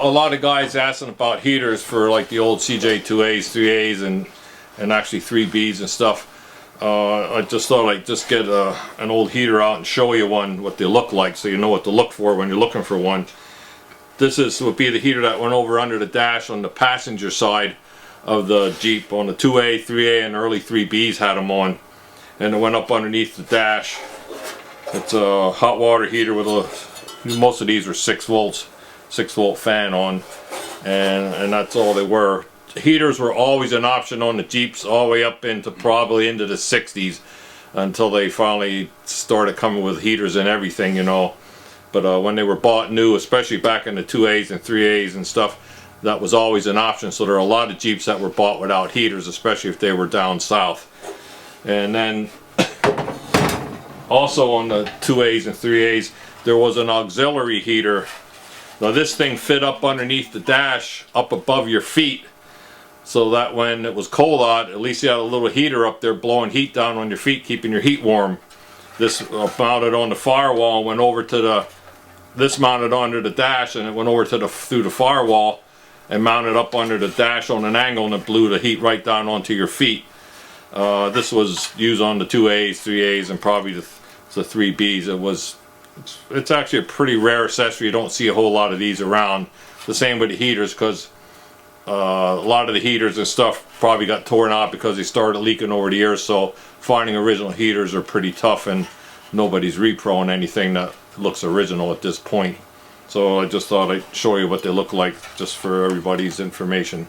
a lot of guys asking about heaters for like the old CJ2As, 3As, and actually 3Bs and stuff. I just thought I'd just get an old heater out and show you one, what they look like, so you know what to look for when you're looking for one. This would be the heater that went over under the dash on the passenger side of the Jeep. On the 2A, 3A, and early 3Bs had them on, and it went up underneath the dash. It's a hot water heater with most of these are 6 volts, 6-volt fan on, and that's all they were. Heaters were always an option on the Jeeps all the way up into probably into the 60s, until they finally started coming with heaters and everything, you know. But when they were bought new, especially back in the 2As and 3As and stuff, that was always an option. So there are a lot of Jeeps that were bought without heaters, especially if they were down south. And then also on the 2As and 3As, there was an auxiliary heater. Now this thing fit up underneath the dash, up above your feet, so that when it was cold out, at least you had a little heater up there blowing heat down on your feet, keeping your heat warm. This mounted on the firewall and went over to the, this mounted under the dash, and it went over to the through the firewall and mounted up under the dash on an angle, and it blew the heat right down onto your feet. This was used on the 2As, 3As, and probably the 3Bs. It's actually a pretty rare accessory. You don't see a whole lot of these around. The same with the heaters, because a lot of the heaters and stuff probably got torn out because they started leaking over the years. So finding original heaters are pretty tough, and nobody's reproing anything that looks original at this point. So I just thought I'd show you what they look like, just for everybody's information.